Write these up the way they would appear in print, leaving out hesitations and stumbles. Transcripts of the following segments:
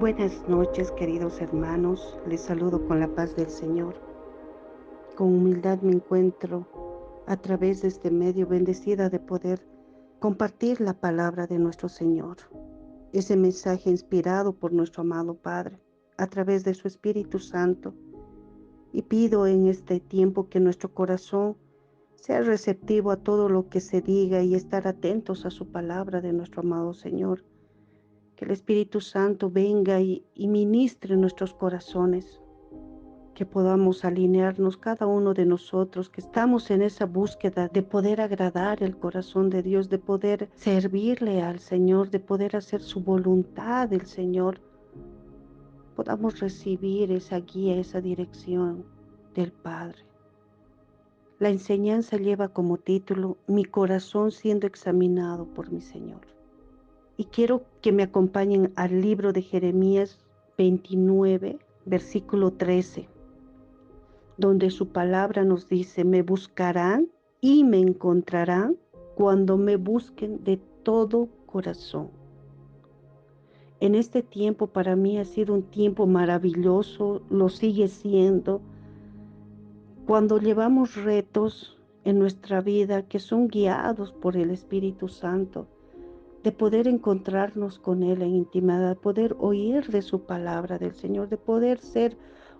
Buenas noches, queridos hermanos. Les saludo con la paz del Señor. Con humildad me encuentro a través de este medio bendecida de poder compartir la palabra de nuestro Señor. Ese mensaje inspirado por nuestro amado Padre a través de su Espíritu Santo. Y pido en este tiempo que nuestro corazón sea receptivo a todo lo que se diga y estar atentos a su palabra de nuestro amado Señor. Que el Espíritu Santo venga y ministre nuestros corazones, que podamos alinearnos cada uno de nosotros, que estamos en esa búsqueda de poder agradar el corazón de Dios, de poder servirle al Señor, de poder hacer su voluntad del Señor. Podamos recibir esa guía, esa dirección del Padre. La enseñanza lleva como título Mi corazón siendo examinado por mi Señor. Y quiero que me acompañen al libro de Jeremías 29, versículo 13, donde su palabra nos dice: me buscarán y me encontrarán cuando me busquen de todo corazón. En este tiempo para mí ha sido un tiempo maravilloso, lo sigue siendo, cuando llevamos retos en nuestra vida que son guiados por el Espíritu Santo, de poder encontrarnos con Él en intimidad, poder oír de su palabra del Señor, de poder ser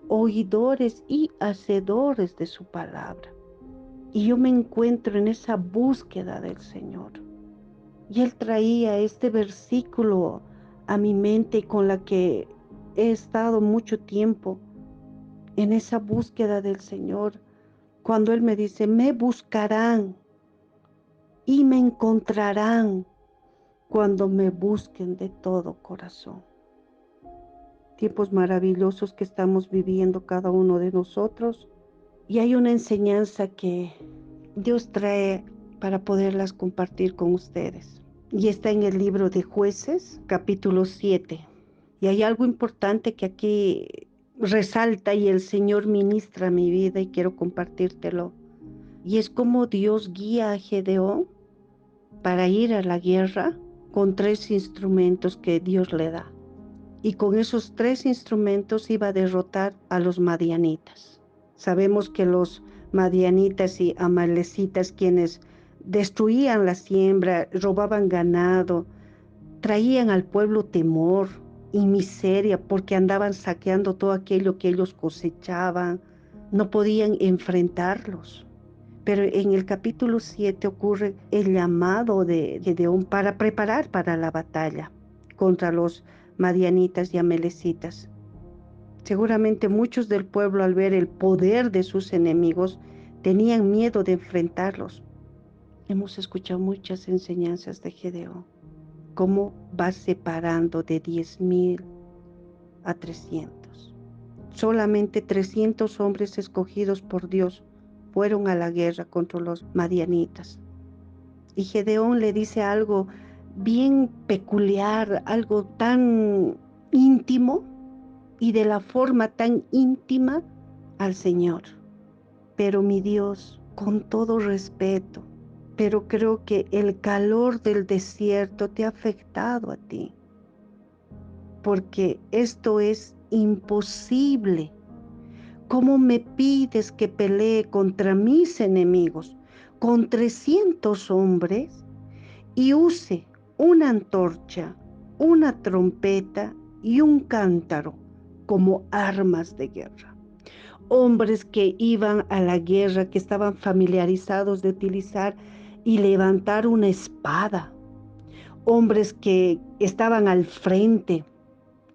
oidores y hacedores de su palabra. Y yo me encuentro en esa búsqueda del Señor. Y Él traía este versículo a mi mente con la que he estado mucho tiempo en esa búsqueda del Señor. Cuando Él me dice: me buscarán y me encontrarán cuando me busquen de todo corazón. Tiempos maravillosos que estamos viviendo cada uno de nosotros, y hay una enseñanza que Dios trae para poderlas compartir con ustedes. Y está en el libro de Jueces, capítulo 7. Y hay algo importante que aquí resalta y el Señor ministra mi vida y quiero compartírtelo. Y es como Dios guía a Gedeón para ir a la guerra con 3 instrumentos que Dios le da. Y con esos 3 instrumentos iba a derrotar a los madianitas. Sabemos que los madianitas y amalecitas, quienes destruían la siembra, robaban ganado, traían al pueblo temor y miseria porque andaban saqueando todo aquello que ellos cosechaban, no podían enfrentarlos. Pero en el capítulo 7 ocurre el llamado de Gedeón para preparar para la batalla contra los madianitas y amalecitas. Seguramente muchos del pueblo, al ver el poder de sus enemigos, tenían miedo de enfrentarlos. Hemos escuchado muchas enseñanzas de Gedeón, cómo va separando de 10,000 a 300. Solamente 300 hombres escogidos por Dios fueron a la guerra contra los madianitas. Y Gedeón le dice algo bien peculiar, algo tan íntimo y de la forma tan íntima al Señor. Pero mi Dios, con todo respeto, pero creo que el calor del desierto te ha afectado a ti, porque esto es imposible. ¿Cómo me pides que pelee contra mis enemigos, con 300 hombres, y use una antorcha, una trompeta y un cántaro como armas de guerra? Hombres que iban a la guerra, que estaban familiarizados de utilizar y levantar una espada. Hombres que estaban al frente.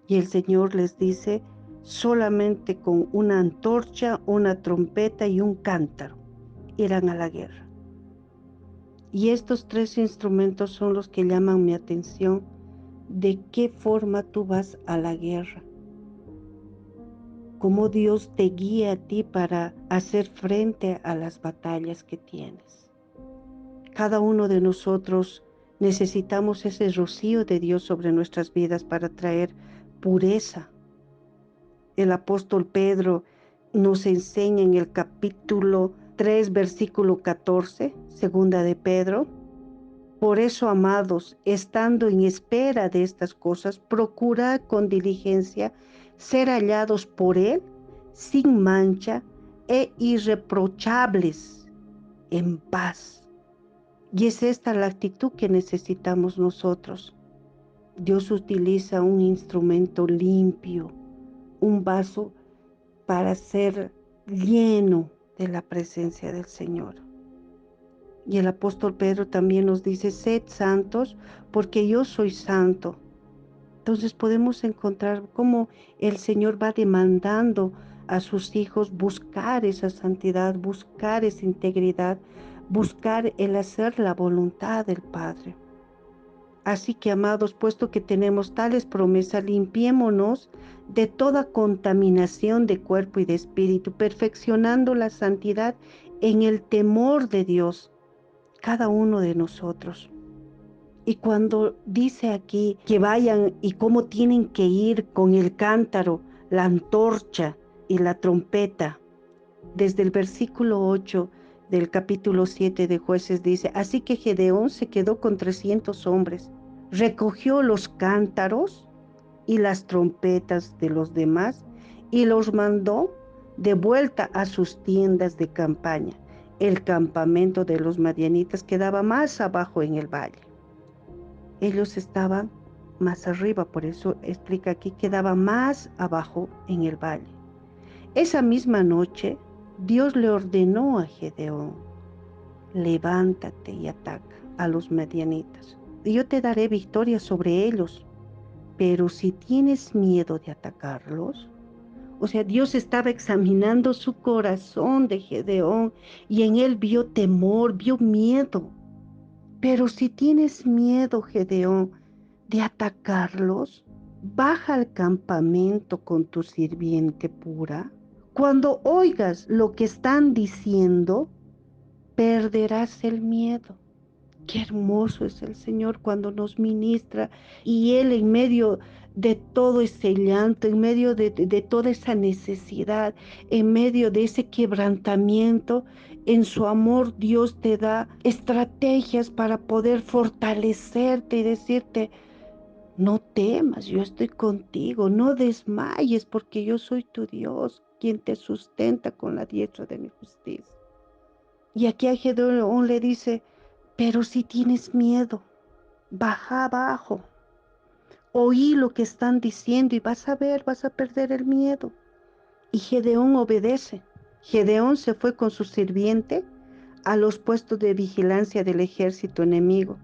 Y el Señor les dice: solamente con una antorcha, una trompeta y un cántaro irán a la guerra. Y estos 3 instrumentos son los que llaman mi atención. ¿De qué forma tú vas a la guerra? ¿Cómo Dios te guía a ti para hacer frente a las batallas que tienes? Cada uno de nosotros necesitamos ese rocío de Dios sobre nuestras vidas para traer pureza. El apóstol Pedro nos enseña en el capítulo 3, versículo 14, segunda de Pedro, Por eso, amados, estando en espera de estas cosas, procurad con diligencia ser hallados por Él sin mancha e irreprochables, en paz. Y es esta la actitud que necesitamos nosotros. Dios utiliza un instrumento limpio, un vaso para ser lleno de la presencia del Señor. Y el apóstol Pedro también nos dice, sed santos porque yo soy santo. Entonces podemos encontrar cómo el Señor va demandando a sus hijos buscar esa santidad, buscar esa integridad, buscar el hacer la voluntad del Padre. Así que, amados, puesto que tenemos tales promesas, limpiémonos de toda contaminación de cuerpo y de espíritu, perfeccionando la santidad en el temor de Dios, cada uno de nosotros. Y cuando dice aquí que vayan y cómo tienen que ir con el cántaro, la antorcha y la trompeta, desde el versículo 8 del capítulo 7 de Jueces dice, así que Gedeón se quedó con 300 hombres, recogió los cántaros y las trompetas de los demás y los mandó de vuelta a sus tiendas de campaña. El campamento de los madianitas quedaba más abajo en el valle. Ellos estaban más arriba, por eso explica aquí, quedaba más abajo en el valle. Esa misma noche, Dios le ordenó a Gedeón, levántate y ataca a los madianitas, y yo te daré victoria sobre ellos. Pero si tienes miedo de atacarlos, o sea, Dios estaba examinando su corazón de Gedeón y en él vio temor, vio miedo. Pero si tienes miedo, Gedeón, de atacarlos, baja al campamento con tu sirviente pura. Cuando oigas lo que están diciendo, perderás el miedo. Qué hermoso es el Señor cuando nos ministra y Él en medio de todo ese llanto, en medio de toda esa necesidad, en medio de ese quebrantamiento, en su amor Dios te da estrategias para poder fortalecerte y decirte, no temas, yo estoy contigo, no desmayes porque yo soy tu Dios, quien te sustenta con la diestra de mi justicia. Y aquí a Gedeón le dice, pero si tienes miedo, baja abajo, oí lo que están diciendo y vas a ver, vas a perder el miedo. Y Gedeón obedece. Gedeón se fue con su sirviente a los puestos de vigilancia del ejército enemigo.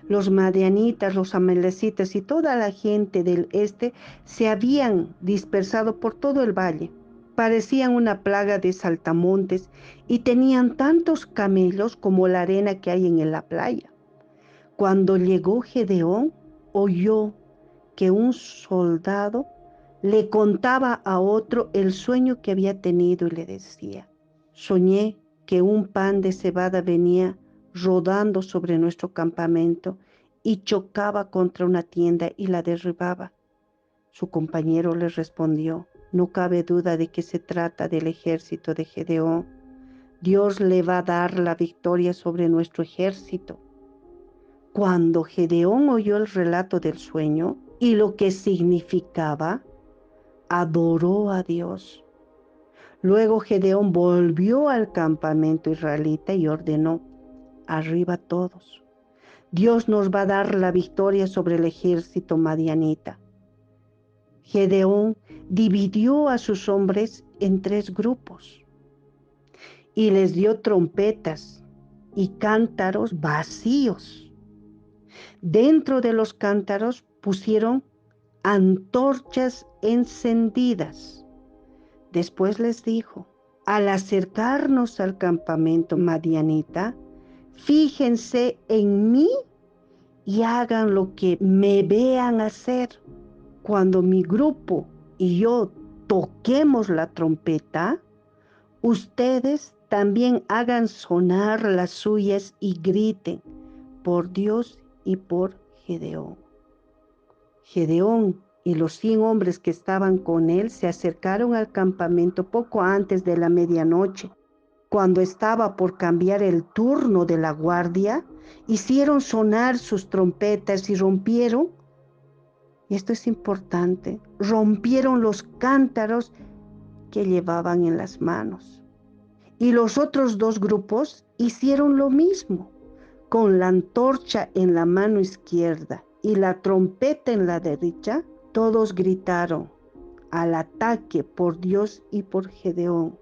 Los madianitas, los amalecitas y toda la gente del este se habían dispersado por todo el valle. Parecían una plaga de saltamontes y tenían tantos camellos como la arena que hay en la playa. Cuando llegó Gedeón, oyó que un soldado le contaba a otro el sueño que había tenido y le decía, soñé que un pan de cebada venía rodando sobre nuestro campamento y chocaba contra una tienda y la derribaba. Su compañero le respondió, no cabe duda de que se trata del ejército de Gedeón. Dios le va a dar la victoria sobre nuestro ejército. Cuando Gedeón oyó el relato del sueño y lo que significaba, adoró a Dios. Luego Gedeón volvió al campamento israelita y ordenó, arriba todos. Dios nos va a dar la victoria sobre el ejército madianita. Gedeón dividió a sus hombres en 3 grupos y les dio trompetas y cántaros vacíos. Dentro de los cántaros pusieron antorchas encendidas. Después les dijo, al acercarnos al campamento madianita, fíjense en mí y hagan lo que me vean hacer. Cuando mi grupo y yo toquemos la trompeta, ustedes también hagan sonar las suyas y griten por Dios y por Gedeón. Gedeón y los 100 hombres que estaban con él se acercaron al campamento poco antes de la medianoche cuando estaba por cambiar el turno de la guardia, hicieron sonar sus trompetas y rompieron, y esto es importante, rompieron los cántaros que llevaban en las manos. Y los otros dos grupos hicieron lo mismo, con la antorcha en la mano izquierda y la trompeta en la derecha. Todos gritaron al ataque por Dios y por Gedeón.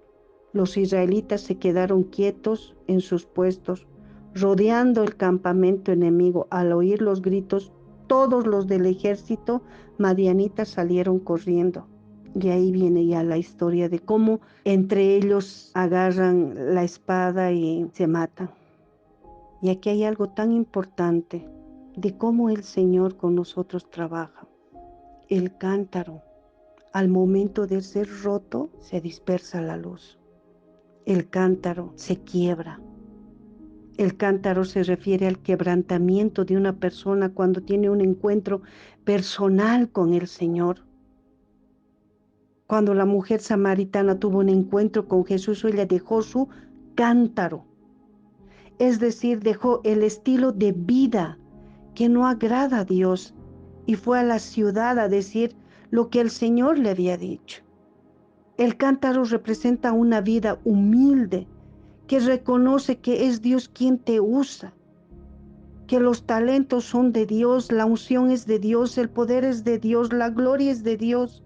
Los israelitas se quedaron quietos en sus puestos, rodeando el campamento enemigo. Al oír los gritos, todos los del ejército madianita salieron corriendo. Y ahí viene ya la historia de cómo entre ellos agarran la espada y se matan. Y aquí hay algo tan importante de cómo el Señor con nosotros trabaja. El cántaro, al momento de ser roto, se dispersa la luz. El cántaro se quiebra. El cántaro se refiere al quebrantamiento de una persona cuando tiene un encuentro personal con el Señor. Cuando la mujer samaritana tuvo un encuentro con Jesús, ella dejó su cántaro. Es decir, dejó el estilo de vida que no agrada a Dios y fue a la ciudad a decir lo que el Señor le había dicho. El cántaro representa una vida humilde que reconoce que es Dios quien te usa, que los talentos son de Dios, la unción es de Dios, el poder es de Dios, la gloria es de Dios.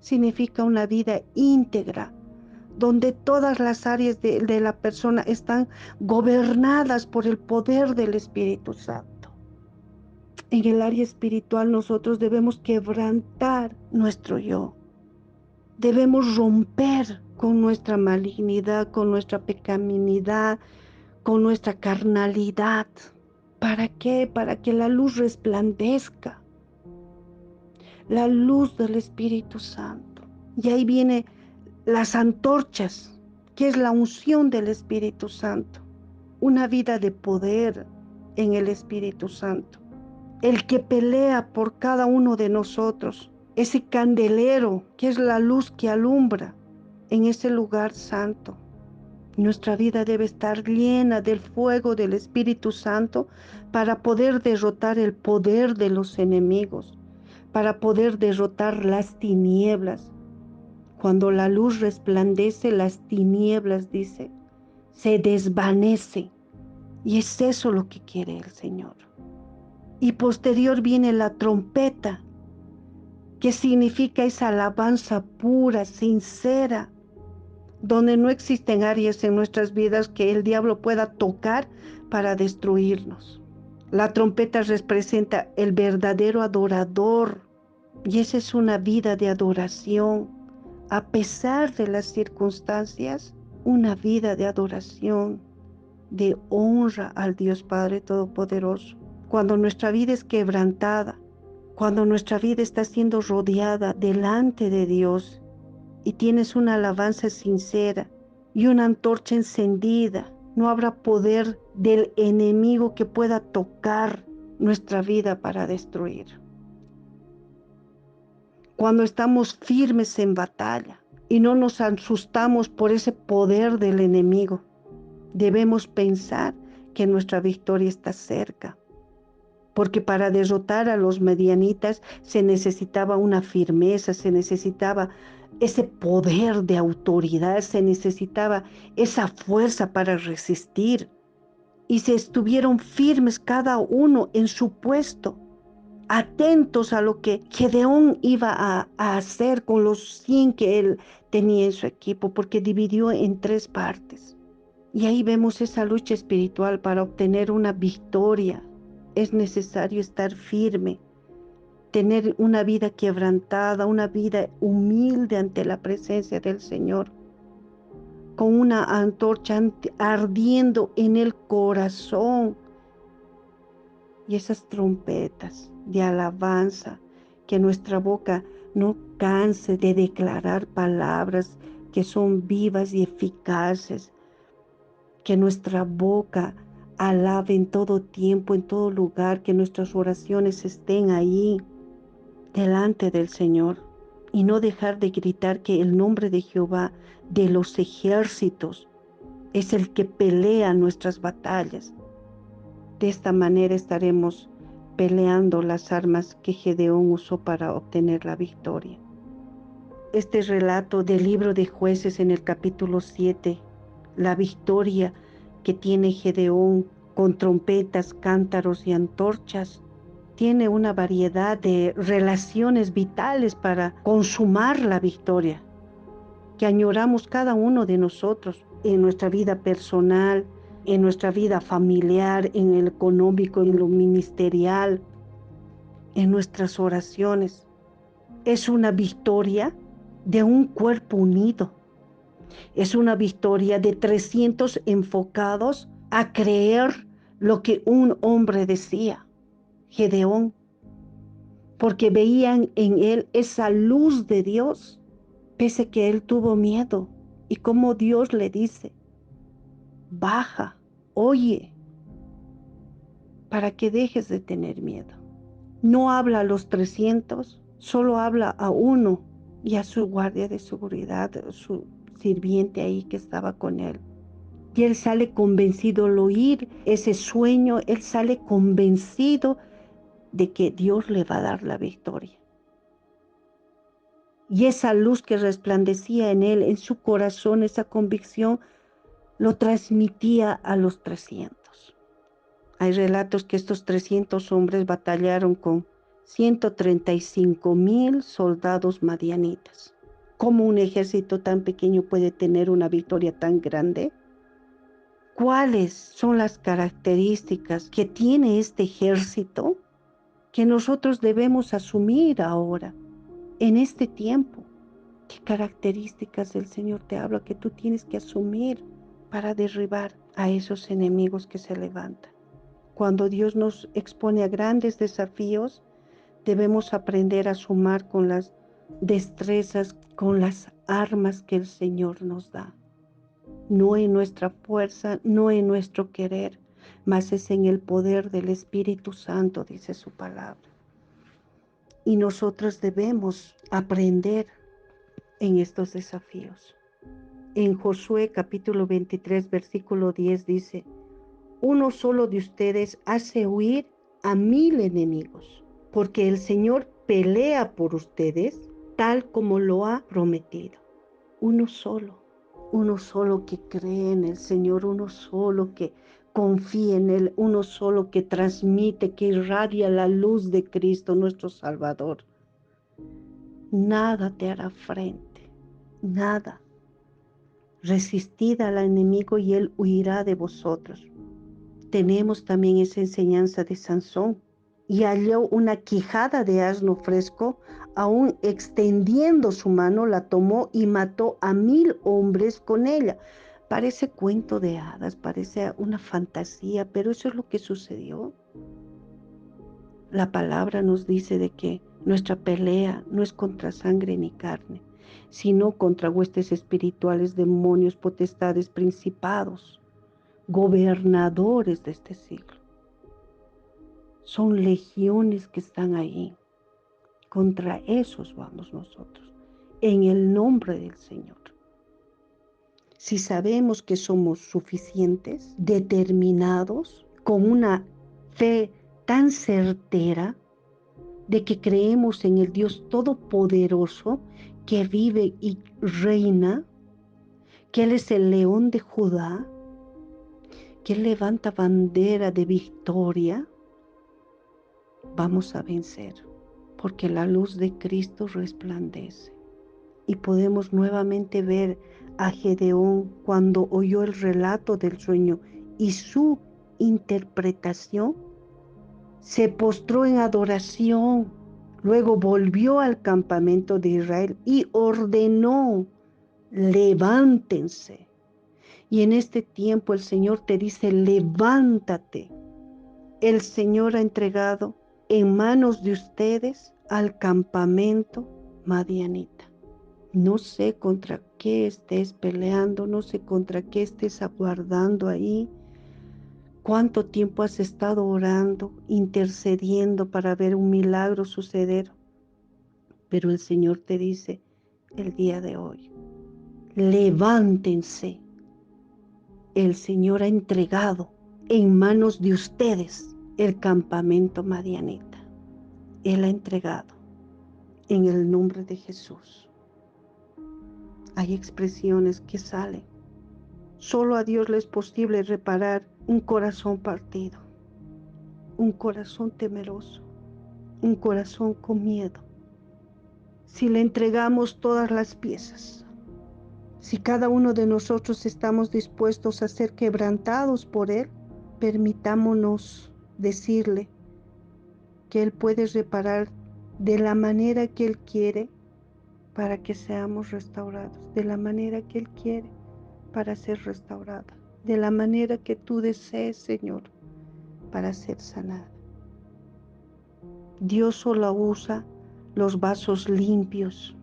Significa una vida íntegra, donde todas las áreas de la persona están gobernadas por el poder del Espíritu Santo. En el área espiritual nosotros debemos quebrantar nuestro yo. Debemos romper con nuestra malignidad, con nuestra pecaminosidad, con nuestra carnalidad. ¿Para qué? Para que la luz resplandezca. La luz del Espíritu Santo. Y ahí viene las antorchas, que es la unción del Espíritu Santo. Una vida de poder en el Espíritu Santo. El que pelea por cada uno de nosotros. Ese candelero que es la luz que alumbra en ese lugar santo. Nuestra vida debe estar llena del fuego del Espíritu Santo para poder derrotar el poder de los enemigos, para poder derrotar las tinieblas. Cuando la luz resplandece, las tinieblas, dice, se desvanece. Y es eso lo que quiere el Señor. Y posterior viene la trompeta, que significa esa alabanza pura, sincera, donde no existen áreas en nuestras vidas que el diablo pueda tocar para destruirnos. La trompeta representa el verdadero adorador, y esa es una vida de adoración. A pesar de las circunstancias, una vida de adoración, de honra al Dios Padre Todopoderoso. Cuando nuestra vida es quebrantada, cuando nuestra vida está siendo rodeada delante de Dios y tienes una alabanza sincera y una antorcha encendida, no habrá poder del enemigo que pueda tocar nuestra vida para destruir. Cuando estamos firmes en batalla y no nos asustamos por ese poder del enemigo, debemos pensar que nuestra victoria está cerca. Porque para derrotar a los madianitas se necesitaba una firmeza, se necesitaba ese poder de autoridad, se necesitaba esa fuerza para resistir. Y se estuvieron firmes cada uno en su puesto, atentos a lo que Gedeón iba a hacer con los 100 que él tenía en su equipo, porque dividió en 3 partes. Y ahí vemos esa lucha espiritual para obtener una victoria. Es necesario estar firme, tener una vida quebrantada, una vida humilde ante la presencia del Señor, con una antorcha ardiendo en el corazón y esas trompetas de alabanza, que nuestra boca no canse de declarar palabras que son vivas y eficaces, que nuestra boca alabe en todo tiempo, en todo lugar, que nuestras oraciones estén ahí delante del Señor y no dejar de gritar que el nombre de Jehová de los ejércitos es el que pelea nuestras batallas. De esta manera estaremos peleando las armas que Gedeón usó para obtener la victoria. Este relato del libro de Jueces en el capítulo 7, la victoria que tiene Gedeón con trompetas, cántaros y antorchas, tiene una variedad de relaciones vitales para consumar la victoria que añoramos cada uno de nosotros en nuestra vida personal, en nuestra vida familiar, en el económico, en lo ministerial, en nuestras oraciones. Es una victoria de un cuerpo unido. Es una victoria de 300 enfocados a creer lo que un hombre decía, Gedeón, porque veían en él esa luz de Dios, pese que él tuvo miedo. Y como Dios le dice, baja, oye, para que dejes de tener miedo. No habla a los 300, solo habla a uno y a su guardia de seguridad, su sirviente ahí que estaba con él. Y él sale convencido al oír ese sueño, él sale convencido de que Dios le va a dar la victoria. Y esa luz que resplandecía en él, en su corazón, esa convicción, lo transmitía a los 300. Hay relatos que estos 300 hombres batallaron con 135,000 soldados madianitas. ¿Cómo un ejército tan pequeño puede tener una victoria tan grande? ¿Cuáles son las características que tiene este ejército que nosotros debemos asumir ahora, en este tiempo? ¿Qué características el Señor te habla que tú tienes que asumir para derribar a esos enemigos que se levantan? Cuando Dios nos expone a grandes desafíos, debemos aprender a sumar con las destrezas, con las armas que el Señor nos da. No en nuestra fuerza, no en nuestro querer, mas es en el poder del Espíritu Santo, dice su palabra. Y nosotros debemos aprender en estos desafíos. En Josué capítulo 23, versículo 10 dice, uno solo de ustedes hace huir a 1,000 enemigos, porque el Señor pelea por ustedes tal como lo ha prometido. Uno solo que cree en el Señor, uno solo que confía en Él, uno solo que transmite, que irradia la luz de Cristo, nuestro Salvador. Nada te hará frente, nada. Resistid al enemigo y él huirá de vosotros. Tenemos también esa enseñanza de Sansón. Y halló una quijada de asno fresco, aún extendiendo su mano, la tomó y mató a 1,000 hombres con ella. Parece cuento de hadas, parece una fantasía, pero eso es lo que sucedió. La palabra nos dice de que nuestra pelea no es contra sangre ni carne, sino contra huestes espirituales, demonios, potestades, principados, gobernadores de este siglo. Son legiones que están ahí. Contra esos vamos nosotros, en el nombre del Señor. Si sabemos que somos suficientes, determinados, con una fe tan certera de que creemos en el Dios Todopoderoso que vive y reina, que Él es el león de Judá, que Él levanta bandera de victoria, vamos a vencer, porque la luz de Cristo resplandece. Y podemos nuevamente ver a Gedeón cuando oyó el relato del sueño y su interpretación, se postró en adoración, luego volvió al campamento de Israel y ordenó, levántense. Y en este tiempo el Señor te dice, levántate. El Señor ha entregado en manos de ustedes al campamento madianita. No sé contra qué estés peleando, no sé contra qué estés aguardando ahí. ¿Cuánto tiempo has estado orando, intercediendo para ver un milagro suceder? Pero el Señor te dice el día de hoy, levántense el Señor ha entregado en manos de ustedes el campamento madianita. Él ha entregado en el nombre de Jesús. Hay expresiones que salen. Solo a Dios le es posible reparar un corazón partido, un corazón temeroso, un corazón con miedo. Si le entregamos todas las piezas, si cada uno de nosotros estamos dispuestos a ser quebrantados por Él, permitámonos decirle que Él puede reparar de la manera que Él quiere para que seamos restaurados, de la manera que Él quiere para ser restaurada, de la manera que tú desees, Señor, para ser sanada. Dios solo usa los vasos limpios.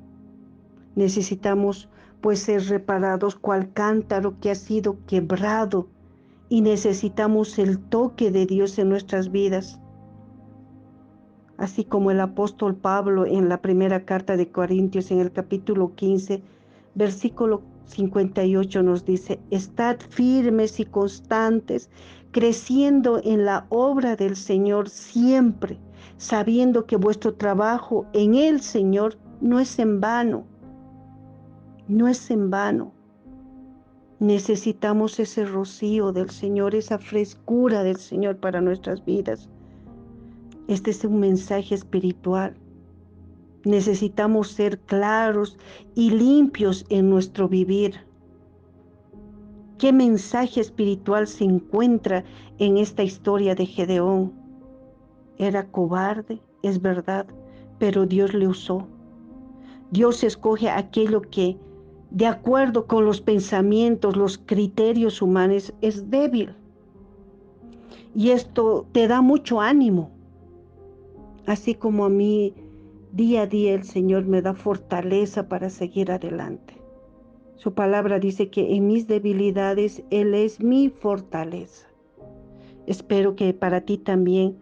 Necesitamos pues ser reparados cual cántaro que ha sido quebrado y necesitamos el toque de Dios en nuestras vidas. Así como el apóstol Pablo en la primera carta de Corintios en el capítulo 15, versículo 58 nos dice: estad firmes y constantes, creciendo en la obra del Señor siempre, sabiendo que vuestro trabajo en el Señor no es en vano. No es en vano. Necesitamos ese rocío del Señor, esa frescura del Señor para nuestras vidas. Este es un mensaje espiritual. Necesitamos ser claros y limpios en nuestro vivir. ¿Qué mensaje espiritual se encuentra en esta historia de Gedeón? Era cobarde, es verdad, pero Dios le usó. Dios escoge aquello que, de acuerdo con los pensamientos, los criterios humanos, es débil. Y esto te da mucho ánimo. Así como a mí, día a día el Señor me da fortaleza para seguir adelante. Su palabra dice que en mis debilidades Él es mi fortaleza. Espero que para ti también,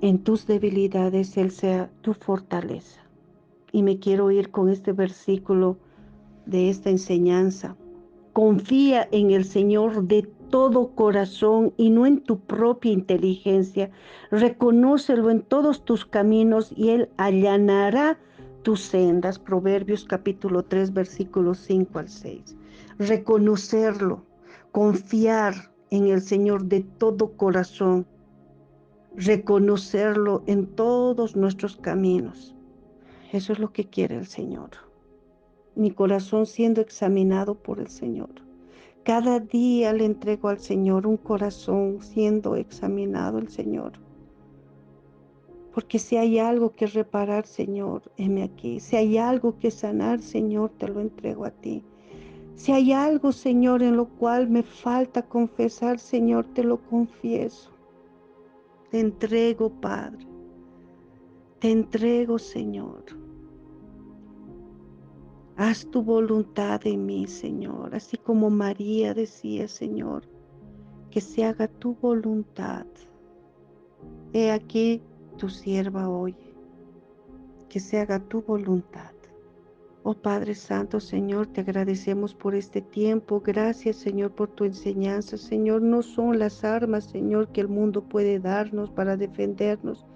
en tus debilidades, Él sea tu fortaleza. Y me quiero ir con este versículo de esta enseñanza. Confía en el Señor de todo corazón y no en tu propia inteligencia. Reconócelo en todos tus caminos y Él allanará tus sendas. Proverbios capítulo 3, versículos 5 al 6. Reconocerlo, confiar en el Señor de todo corazón, reconocerlo en todos nuestros caminos. Eso es lo que quiere el Señor. Mi corazón siendo examinado por el Señor. Cada día le entrego al Señor un corazón siendo examinado el Señor. Porque si hay algo que reparar, Señor, heme aquí. Si hay algo que sanar, Señor, te lo entrego a ti. Si hay algo, Señor, en lo cual me falta confesar, Señor, te lo confieso. Te entrego, Padre. Te entrego, Señor. Haz tu voluntad en mí, Señor, así como María decía, Señor, que se haga tu voluntad. He aquí tu sierva hoy, que se haga tu voluntad. Oh Padre Santo, Señor, te agradecemos por este tiempo. Gracias, Señor, por tu enseñanza. Señor, no son las armas, Señor, que el mundo puede darnos para defendernos,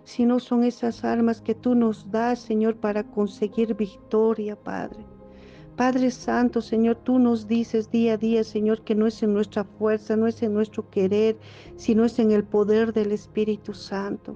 sino son esas armas que tú nos das, Señor, para conseguir victoria, Padre. Padre Santo, Señor, tú nos dices día a día, Señor, que no es en nuestra fuerza, no es en nuestro querer, sino es en el poder del Espíritu Santo.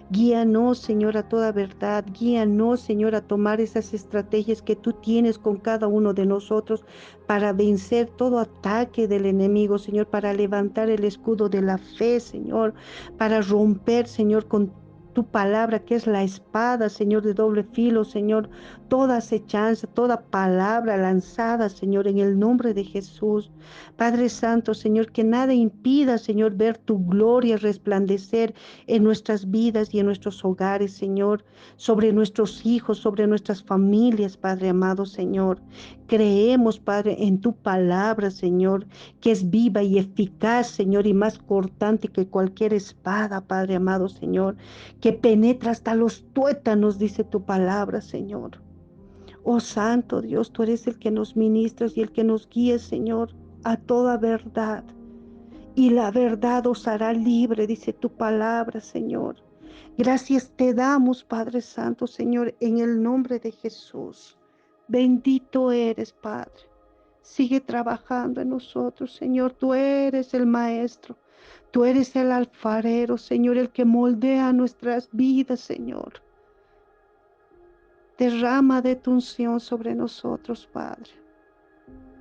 Guíanos, Señor, a toda verdad. Guíanos, Señor, a tomar esas estrategias que tú tienes con cada uno de nosotros para vencer todo ataque del enemigo, Señor, para levantar el escudo de la fe, Señor, para romper, Señor, con tu palabra, que es la espada, Señor, de doble filo, Señor, toda acechanza, toda palabra lanzada, Señor, en el nombre de Jesús. Padre Santo, Señor, que nada impida, Señor, ver tu gloria resplandecer en nuestras vidas y en nuestros hogares, Señor, sobre nuestros hijos, sobre nuestras familias, Padre amado, Señor. Creemos, Padre, en tu palabra, Señor, que es viva y eficaz, Señor, y más cortante que cualquier espada, Padre amado, Señor, que penetra hasta los tuétanos, dice tu palabra, Señor. Oh Santo Dios, tú eres el que nos ministras y el que nos guías, Señor. a toda verdad. Y la verdad os hará libre, dice tu palabra, Señor. Gracias te damos, Padre Santo, Señor, en el nombre de Jesús. Bendito eres, Padre. Sigue trabajando en nosotros, Señor. Tú eres el Maestro. Tú eres el alfarero, Señor, el que moldea nuestras vidas, Señor. Derrama de tu unción sobre nosotros, Padre.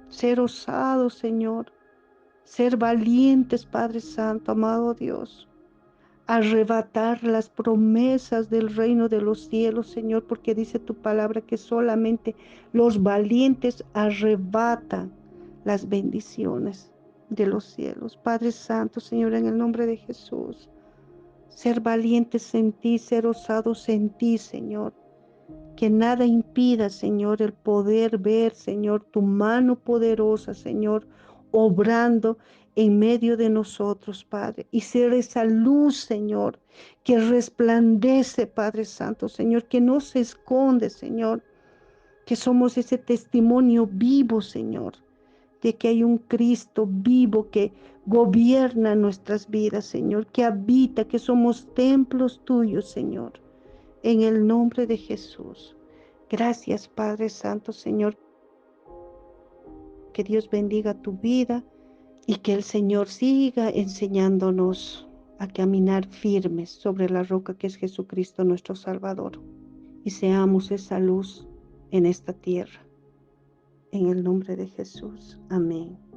Ser osados, Señor. Ser valientes, Padre Santo, amado Dios. Arrebatar las promesas del reino de los cielos, Señor, porque dice tu palabra que solamente los valientes arrebatan las bendiciones de los cielos. Padre Santo, Señor, en el nombre de Jesús, ser valientes en ti, ser osados en ti, Señor. Que nada impida, Señor, el poder ver, Señor, tu mano poderosa, Señor, obrando en medio de nosotros, Padre. Y ser esa luz, Señor, que resplandece, Padre Santo, Señor, que no se esconde, Señor, que somos ese testimonio vivo, Señor, de que hay un Cristo vivo que gobierna nuestras vidas, Señor, que habita, que somos templos tuyos, Señor, en el nombre de Jesús. Gracias, Padre Santo, Señor. Que Dios bendiga tu vida y que el Señor siga enseñándonos a caminar firmes sobre la roca que es Jesucristo nuestro Salvador. Y seamos esa luz en esta tierra. En el nombre de Jesús. Amén.